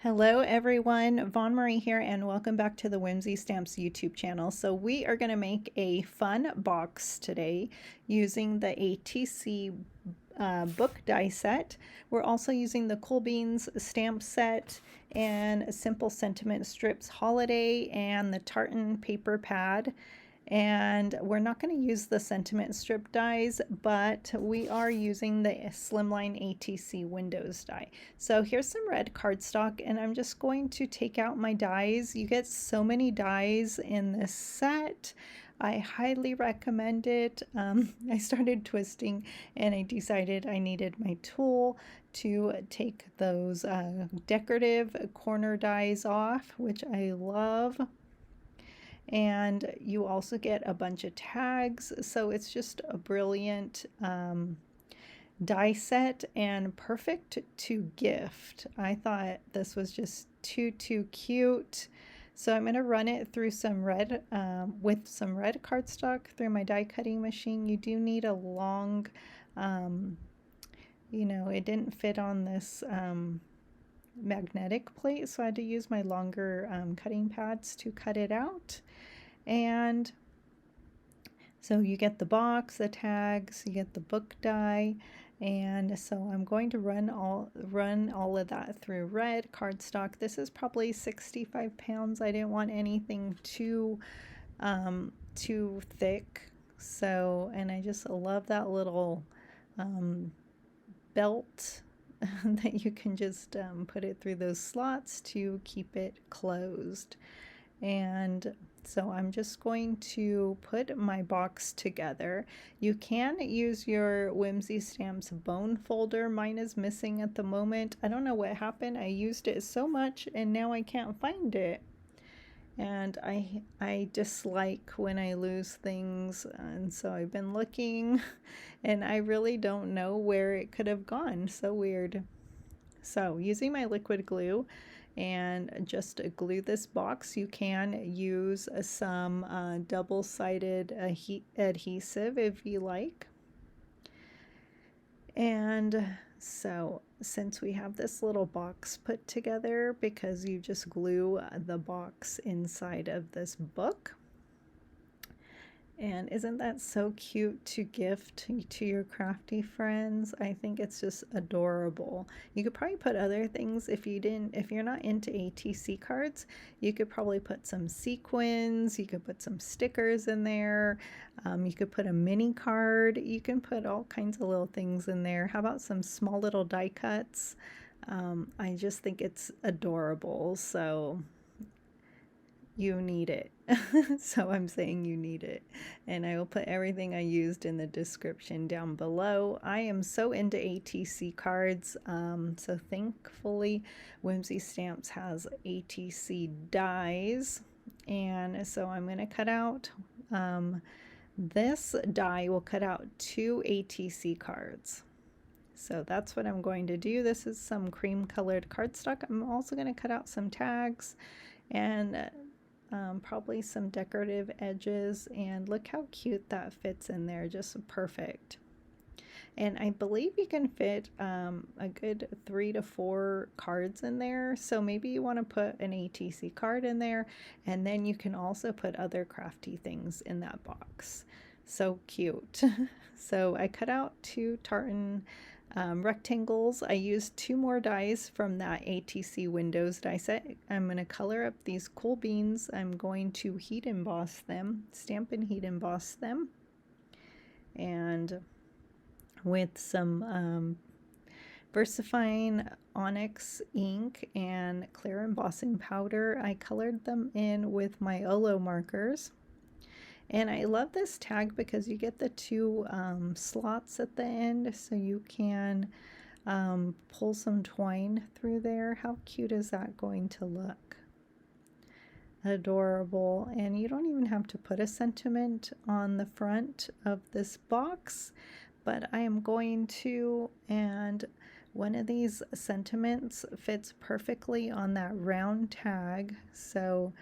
Hello everyone, Vaughn Marie here and welcome back to the Whimsy Stamps YouTube channel. So we are going to make a fun box today using the ATC book die set. We're also using the Cool Beans stamp set and Simple Sentiment Strips Holiday and the tartan paper pad. And we're not going to use the sentiment strip dies, but we are using the Slimline ATC Windows die. So here's some red cardstock, and I'm just going to take out my dies. You get so many dies in this set. I highly recommend it. I started twisting and I decided I needed my tool to take those decorative corner dies off, which I love. And you also get a bunch of tags, so it's just a brilliant die set and perfect to gift. I thought this was just too cute. So I'm going to run it through some red with some red cardstock through my die cutting machine. You do need a long it didn't fit on this magnetic plate, so I had to use my longer cutting pads to cut it out. And so you get the box, the tags, you get the book die, and so I'm going to run all of that through red cardstock. This is probably 65 pounds. I didn't want anything too thick. So, and I just love that little belt that you can just put it through those slots to keep it closed. And so I'm just going to put my box together. You can use your Whimsy Stamps bone folder. Mine is missing at the moment. I don't know what happened. I used it so much and now I can't find it. And I dislike when I lose things, and so I've been looking and I really don't know where it could have gone. So weird. So using my liquid glue and just glue this box. You can use some double-sided adhesive if you like. And so since we have this little box put together, because you just glue the box inside of this book. And isn't that so cute to gift to your crafty friends? I think it's just adorable. You could probably put other things if you're not into ATC cards, you could probably put some sequins, you could put some stickers in there, you could put a mini card, you can put all kinds of little things in there. How about some small little die cuts? I just think it's adorable, so you need it. So I'm saying you need it, and I will put everything I used in the description down below. I am so into ATC cards, so thankfully Whimsy Stamps has ATC dies, and so I'm going to cut out this die will cut out 2 ATC cards. So that's what I'm going to do. This is some cream colored cardstock. I'm also going to cut out some tags and probably some decorative edges, and look how cute that fits in there, just perfect. And I believe you can fit a good 3 to 4 cards in there, so maybe you want to put an ATC card in there, and then you can also put other crafty things in that box. So cute. So I cut out 2 tartan rectangles. I used 2 more dies from that ATC Windows die set. I'm going to color up these cool beans. I'm going to heat emboss them, stamp and heat emboss them. And with some VersaFine Onyx ink and clear embossing powder, I colored them in with my Olo markers. And I love this tag because you get the 2 slots at the end, so you can pull some twine through there. How cute is that going to look? Adorable. And you don't even have to put a sentiment on the front of this box, but I am going to, and one of these sentiments fits perfectly on that round tag, so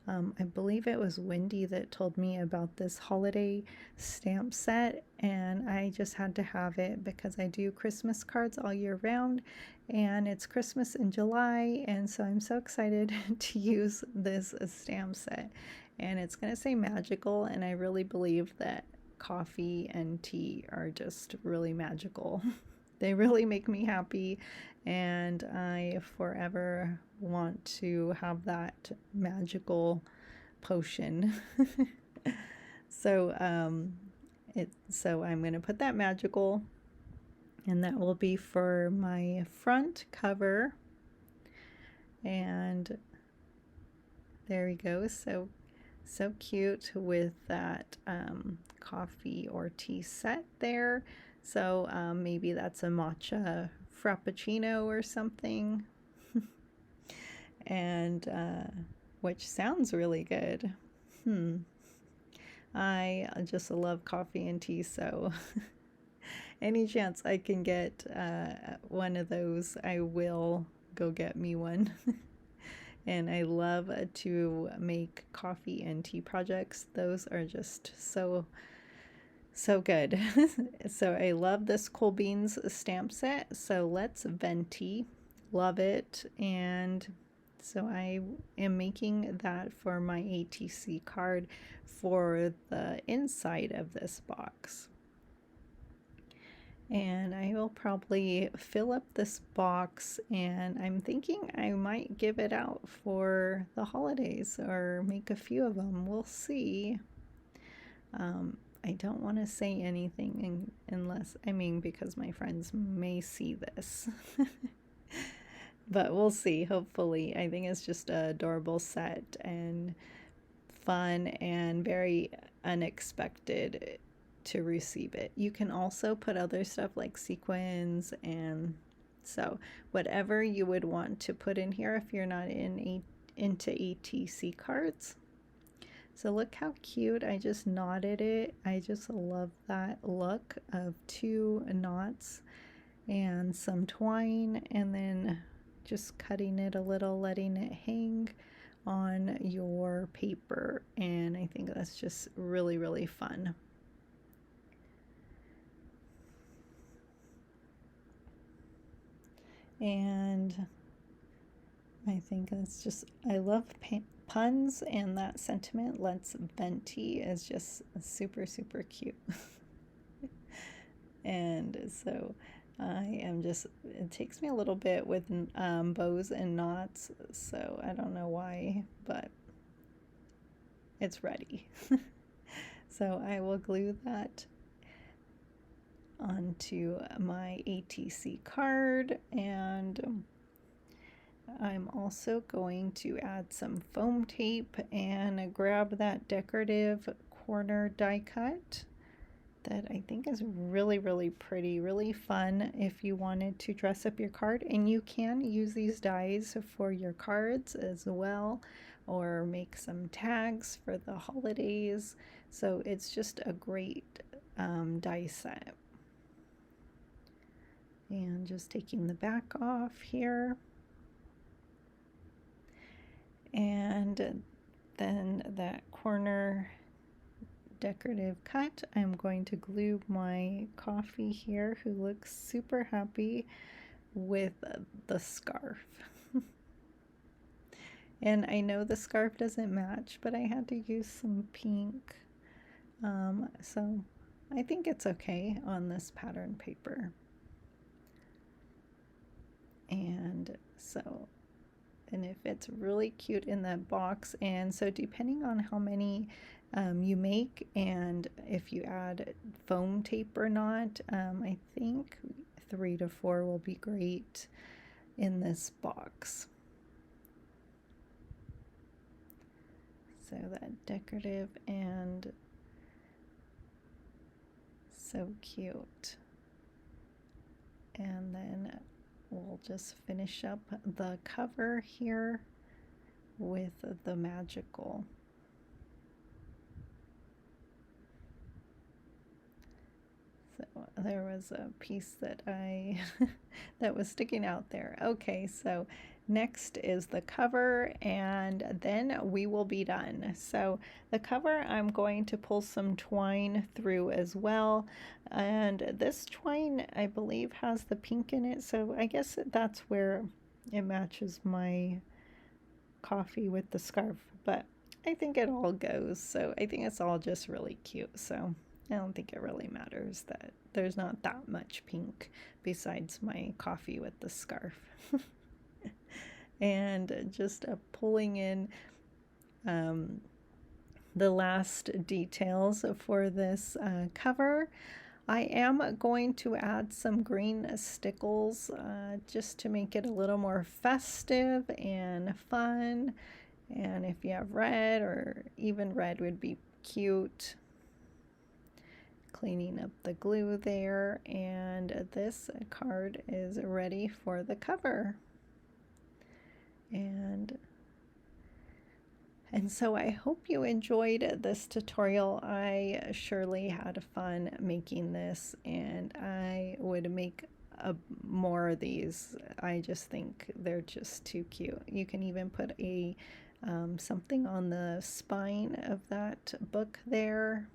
I believe it was Wendy that told me about this holiday stamp set, and I just had to have it because I do Christmas cards all year round, and it's Christmas in July, and so I'm so excited to use this stamp set. And it's going to say magical, and I really believe that coffee and tea are just really magical. They really make me happy, and I forever want to have that magical potion. so I'm going to put that magical, and that will be for my front cover. And there we go. So cute with that coffee or tea set there. So maybe that's a matcha frappuccino or something. And which sounds really good. I just love coffee and tea, so any chance I can get one of those, I will go get me one. And I love to make coffee and tea projects. Those are just so good. So I love this Cool Beans stamp set. So let's venti. Love it. And so I am making that for my ATC card for the inside of this box. And I will probably fill up this box, and I'm thinking I might give it out for the holidays or make a few of them. We'll see. I don't want to say anything unless, because my friends may see this. But we'll see, hopefully. I think it's just an adorable set and fun and very unexpected to receive it. You can also put other stuff like sequins, and so whatever you would want to put in here if you're not into ATC cards. So look how cute. I just knotted it. I just love that look of 2 knots and some twine, and then just cutting it a little, letting it hang on your paper. And I think that's just really, really fun. And I think it's just, I love puns, and that sentiment, let's venti, is just super, super cute. And so I am just, it takes me a little bit with bows and knots, so I don't know why, but it's ready. So I will glue that onto my ATC card, and I'm also going to add some foam tape and grab that decorative corner die cut that I think is really, really pretty, really fun if you wanted to dress up your card. And you can use these dies for your cards as well, or make some tags for the holidays. So it's just a great die set. And just taking the back off here. And then that corner decorative cut, I'm going to glue my coffee here, who looks super happy with the scarf. And I know the scarf doesn't match, but I had to use some pink. So I think it's okay on this pattern paper. And so, and it fits really cute in that box. And so depending on how many you make, and if you add foam tape or not, I think 3 to 4 will be great in this box. So that decorative and so cute. And then we'll just finish up the cover here with the magical. So there was a piece that I that was sticking out there. Okay, so Next is the cover, and then we will be done. So the cover, I'm going to pull some twine through as well. And this twine, I believe, has the pink in it. So I guess that's where it matches my coffee with the scarf. But I think it all goes. So I think it's all just really cute. So I don't think it really matters that there's not that much pink besides my coffee with the scarf. And just pulling in the last details for this cover. I am going to add some green stickles just to make it a little more festive and fun. And if you have red, or even red would be cute. Cleaning up the glue there, and this card is ready for the cover. And so I hope you enjoyed this tutorial. I surely had fun making this, and I would make more of these. I just think they're just too cute. You can even put a something on the spine of that book there.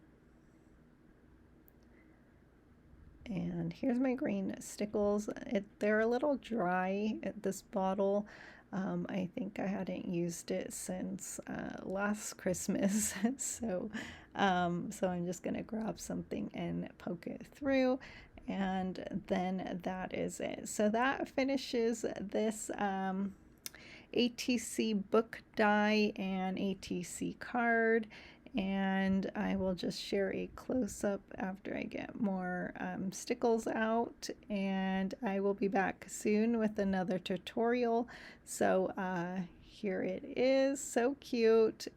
And here's my green stickles. They're a little dry at this bottle. I think I hadn't used it since last Christmas, so I'm just gonna grab something and poke it through, and then that is it. So that finishes this ATC book die and ATC card. And I will just share a close-up after I get more stickles out, and I will be back soon with another tutorial. So here it is, so cute.